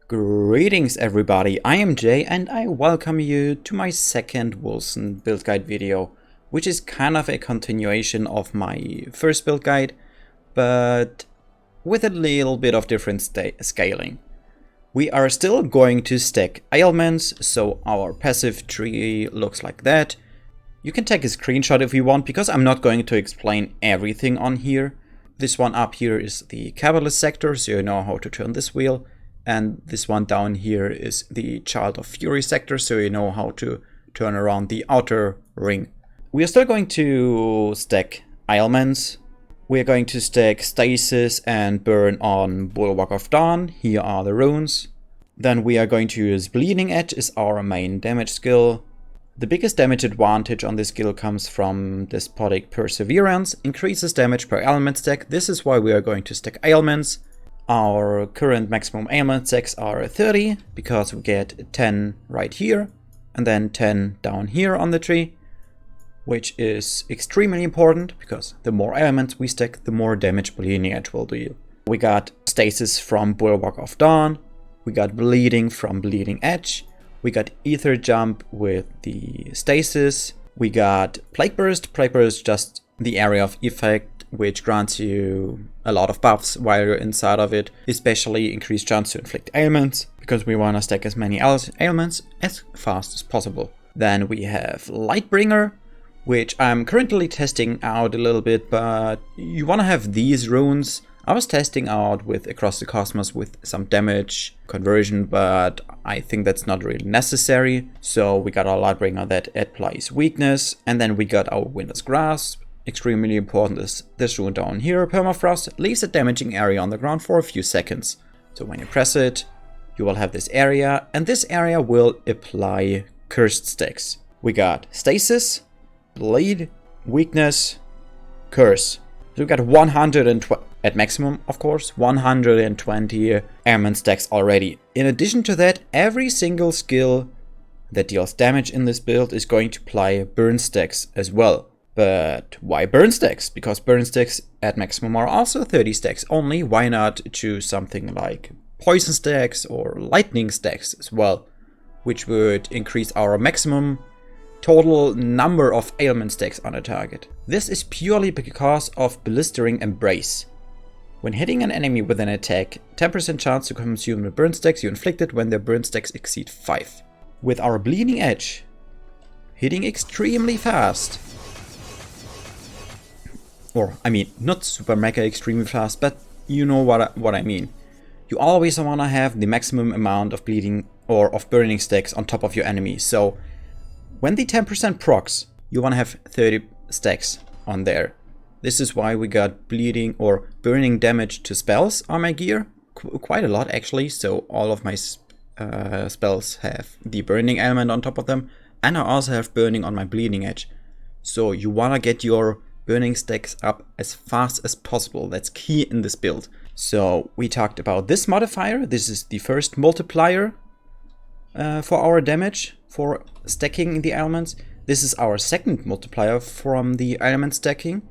Greetings everybody, I am Jay and I welcome you to my second Wolcen build guide video, which is kind of a continuation of my first build guide, but with a little bit of different scaling. We are still going to stack ailments, so our passive tree looks like that. You can take a screenshot if you want, because I'm not going to explain everything on here. This one up here is the capitalist sector, so you know how to turn this wheel. And this one down here is the Child of Fury sector, so you know how to turn around the outer ring. We are still going to stack ailments. We are going to stack stasis and burn on Bulwark of Dawn. Here are the runes. Then we are going to use Bleeding Edge as our main damage skill. The biggest damage advantage on this skill comes from Despotic Perseverance, increases damage per ailment stack. This is why we are going to stack ailments. Our current maximum ailment stacks are 30, because we get 10 right here, and then 10 down here on the tree, which is extremely important, because the more ailments we stack, the more damage Bleeding Edge will deal. We got Stasis from Bulwark of Dawn, we got Bleeding from Bleeding Edge, we got Ether Jump with the Stasis, we got Plague Burst. Plague Burst just the area of effect, which grants you a lot of buffs while you're inside of it, especially increased chance to inflict ailments, because we want to stack as many ailments as fast as possible. Then we have Lightbringer, which I'm currently testing out a little bit, but you want to have these runes. I was testing out with Across the Cosmos with some damage conversion, but I think that's not really necessary. So we got our Lightbringer that applies weakness, and then we got our Winter's Grasp. Extremely important is this rune down here. Permafrost leaves a damaging area on the ground for a few seconds. So when you press it, you will have this area, and this area will apply cursed stacks. We got Stasis, Bleed, Weakness, Curse. So we got 120, at maximum of course, 120 ailment stacks already. In addition to that, every single skill that deals damage in this build is going to apply burn stacks as well. But why burn stacks? Because burn stacks at maximum are also 30 stacks only. Why not choose something like poison stacks or lightning stacks as well, which would increase our maximum total number of ailment stacks on a target. This is purely because of Blistering Embrace. When hitting an enemy with an attack, 10% chance to consume the burn stacks you inflicted when their burn stacks exceed 5. With our Bleeding Edge hitting extremely fast, or, I mean, not super mega extremely fast, but you know what I mean. You always want to have the maximum amount of bleeding or of burning stacks on top of your enemy. So when the 10% procs, you want to have 30 stacks on there. This is why we got bleeding or burning damage to spells on my gear. Quite a lot actually. So all of my spells have the burning element on top of them. And I also have burning on my Bleeding Edge. So you want to get your burning stacks up as fast as possible. That's key in this build. So we talked about this modifier. This is the first multiplier for our damage for stacking the ailments. This is our second multiplier from the ailment stacking.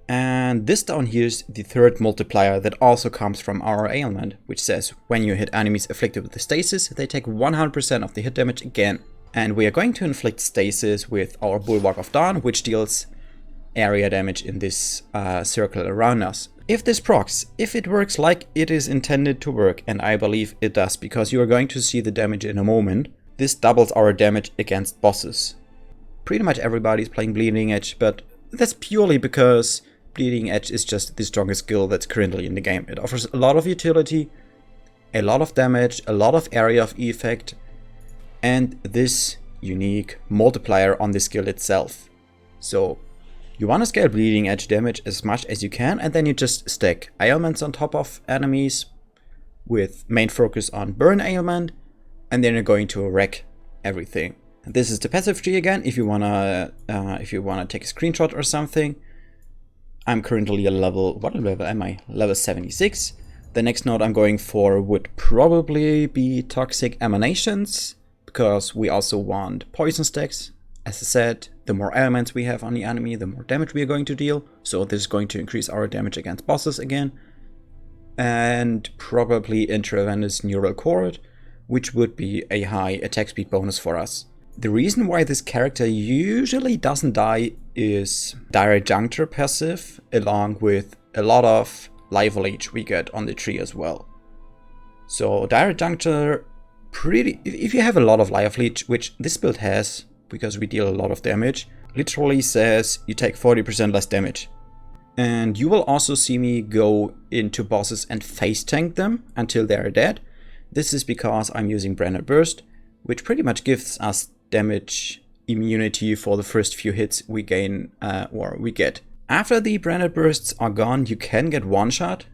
And this down here is the third multiplier that also comes from our ailment, which says when you hit enemies afflicted with the stasis, they take 100% of the hit damage again. And we are going to inflict stasis with our Bulwark of Dawn, which deals area damage in this circle around us. If this procs, if it works like it is intended to work, and I believe it does, because you are going to see the damage in a moment, this doubles our damage against bosses. Pretty much everybody's playing Bleeding Edge, but that's purely because Bleeding Edge is just the strongest skill that's currently in the game. It offers a lot of utility, a lot of damage, a lot of area of effect, and this unique multiplier on the skill itself. So you want to scale Bleeding Edge damage as much as you can, and then you just stack ailments on top of enemies with main focus on burn ailment, and then you're going to wreck everything. This is the passive tree again. If you wanna take a screenshot or something. I'm currently a level, what level am I? Level 76. The next node I'm going for would probably be Toxic Emanations, because we also want poison stacks. As I said, the more elements we have on the enemy, the more damage we are going to deal. So this is going to increase our damage against bosses again. and probably intravenous neural cord, which would be a high attack speed bonus for us. The reason why this character usually doesn't die is direct juncture passive, along with a lot of life leech we get on the tree as well. So direct juncture, if you have a lot of life leech, which this build has, because we deal a lot of damage, literally says you take 40% less damage. And you will also see me go into bosses and face tank them until they're dead. This is because I'm using Branded Burst, which pretty much gives us damage immunity for the first few hits we gain or we get. After the Branded Bursts are gone, you can get one shot.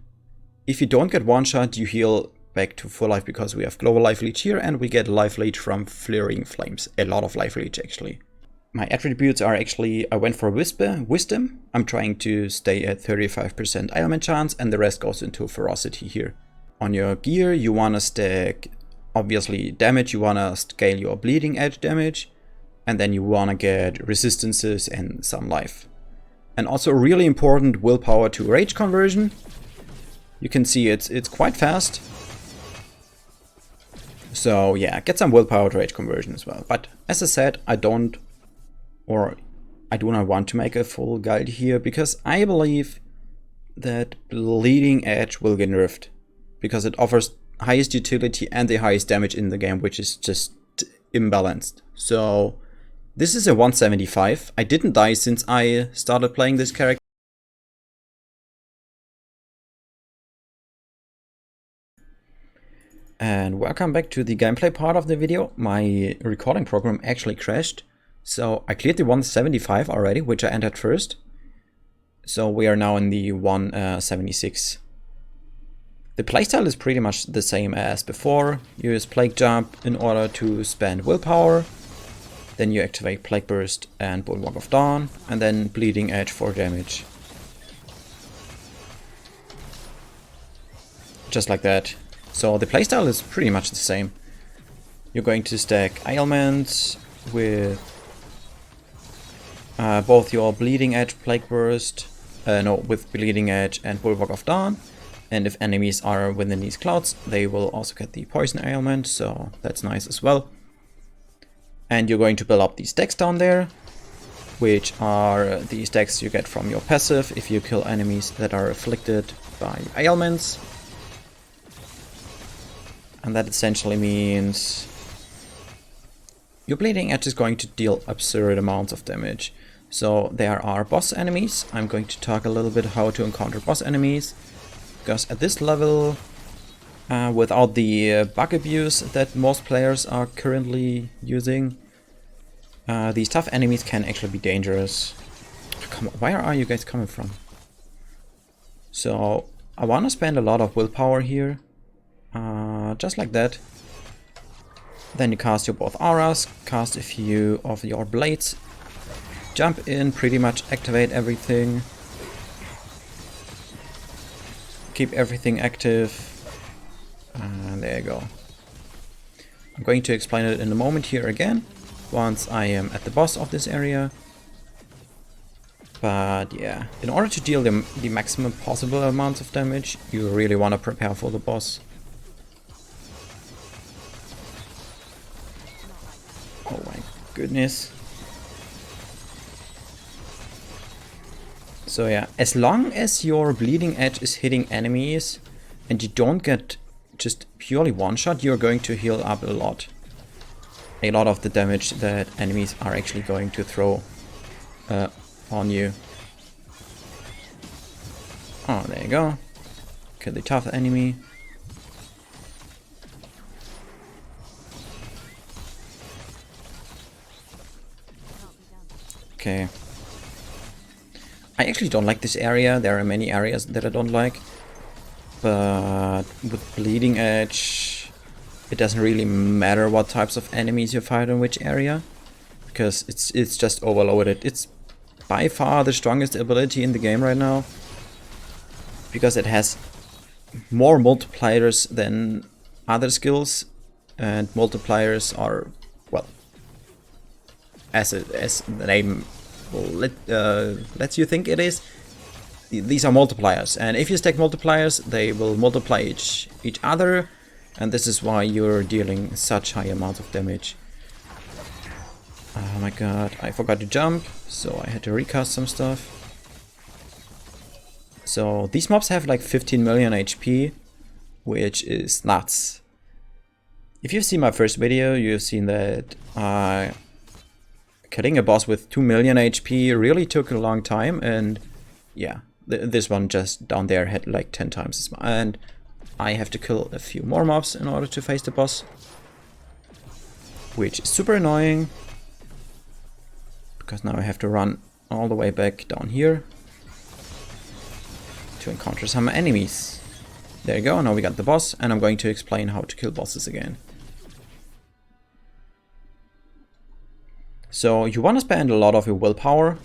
If you don't get one shot, you heal back to full life because we have global life leech here, and we get life leech from flaring flames. A lot of life leech actually. My attributes are actually, I went for wisdom. I'm trying to stay at 35% ailment chance, and the rest goes into ferocity here. On your gear, you want to stack, obviously, damage. You want to scale your bleeding edge damage, and then you want to get resistances and some life. And also really important, willpower to rage conversion. You can see it's quite fast. So yeah, get some willpower to rage conversion as well. But as I said, I do not want to make a full guide here, because I believe that bleeding edge will get nerfed, because it offers highest utility and the highest damage in the game, which is just imbalanced. So this is a 175. I didn't die since I started playing this character. And welcome back to the gameplay part of the video. My recording program actually crashed, so I cleared the 175 already, which I entered first. So we are now in the 176. The playstyle is pretty much the same as before. You use Plague Jump in order to spend willpower. Then you activate Plague Burst and Bulwark of Dawn, and then Bleeding Edge for damage. Just like that. So the playstyle is pretty much the same. You're going to stack ailments with both your Bleeding Edge, Plague Burst, with Bleeding Edge and Bulwark of Dawn. And if enemies are within these clouds, they will also get the poison ailment, so that's nice as well. And you're going to build up these stacks down there, which are the stacks you get from your passive if you kill enemies that are afflicted by ailments. And that essentially means your Bleeding Edge is going to deal absurd amounts of damage. So there are boss enemies. I'm going to talk a little bit how to encounter boss enemies, because at this level, without the bug abuse that most players are currently using, these tough enemies can actually be dangerous. Come on, where are you guys coming from? So I want to spend a lot of willpower here, just like that. Then you cast your both auras, cast a few of your blades, jump in, pretty much activate everything. Keep everything active, and there you go. I'm going to explain it in a moment here again, once I am at the boss of this area. But yeah, in order to deal the maximum possible amounts of damage, you really want to prepare for the boss. Oh my goodness. So yeah, as long as your Bleeding Edge is hitting enemies and you don't get just purely one shot, you're going to heal up a lot. A lot of the damage that enemies are actually going to throw on you. Oh, there you go. Kill the tough enemy. Okay. I actually don't like this area. There are many areas that I don't like. But with Bleeding Edge, it doesn't really matter what types of enemies you fight in which area, because it's just overloaded. It's by far the strongest ability in the game right now, because it has more multipliers than other skills, and multipliers are, well, as the name lets you think it is, these are multipliers, and if you stack multipliers, they will multiply each other, and this is why you're dealing such high amounts of damage. Oh my god, I forgot to jump, so I had to recast some stuff. So these mobs have like 15 million HP, which is nuts. If you've seen my first video, you've seen that killing a boss with 2 million HP really took a long time, and yeah, this one just down there had like 10 times as much. And I have to kill a few more mobs in order to face the boss, which is super annoying, because now I have to run all the way back down here to encounter some enemies. There you go, now we got the boss, and I'm going to explain how to kill bosses again. So you want to spend a lot of your willpower,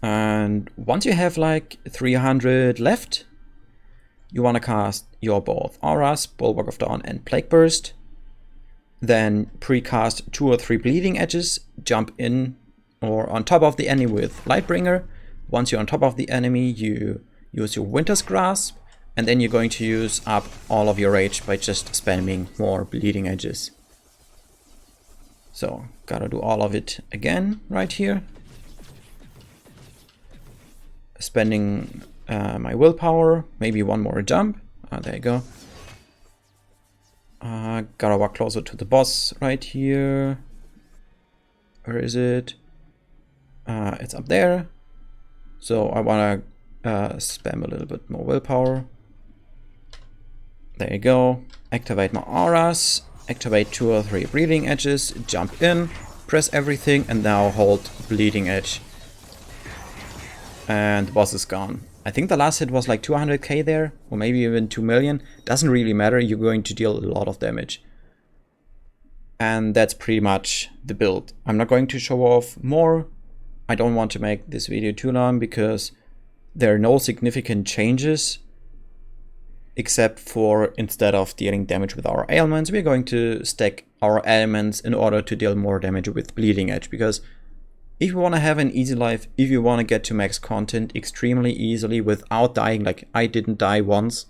and once you have like 300 left, you want to cast your both auras, Bulwark of Dawn and Plague Burst. Then precast 2 or 3 bleeding edges, jump in or on top of the enemy with Lightbringer. Once you're on top of the enemy, you use your Winter's Grasp, and then you're going to use up all of your rage by just spamming more bleeding edges. So, gotta do all of it again right here. Spending my willpower, maybe one more jump. There you go. Gotta walk closer to the boss right here. Where is it? It's up there. So I wanna spam a little bit more willpower. There you go. Activate my auras. Activate 2 or 3 bleeding edges. Jump in. Press everything and now hold bleeding edge. And the boss is gone. I think the last hit was like 200k there, or maybe even 2 million. Doesn't really matter, you're going to deal a lot of damage. And that's pretty much the build. I'm not going to show off more. I don't want to make this video too long because there are no significant changes, except for instead of dealing damage with our ailments, we're going to stack our ailments in order to deal more damage with bleeding edge. Because if you want to have an easy life, if you want to get to max content extremely easily without dying, like I didn't die once,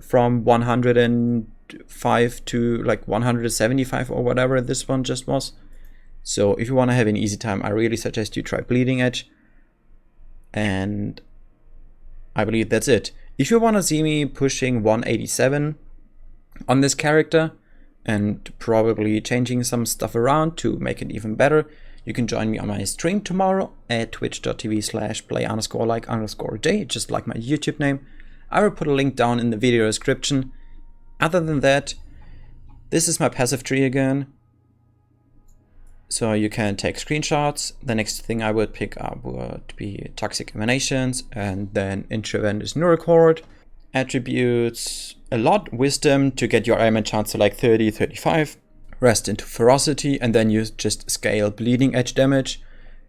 from 105 to like 175 or whatever this one just was. So if you want to have an easy time, I really suggest you try bleeding edge. And I believe that's it. If you want to see me pushing 187 on this character and probably changing some stuff around to make it even better, you can join me on my stream tomorrow at twitch.tv/play_like_J, just like my YouTube name. I will put a link down in the video description. Other than that, this is my passive tree again. So you can take screenshots. The next thing I would pick up would be Toxic Emanations, and then Intravenous Neurocord, attributes, a lot wisdom to get your ailment chance to like 30, 35. Rest into ferocity, and then you just scale bleeding edge damage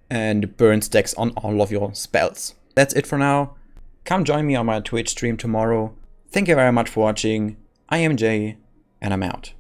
and burn stacks on all of your spells. That's it for now. Come join me on my Twitch stream tomorrow. Thank you very much for watching. I am Jay, and I'm out.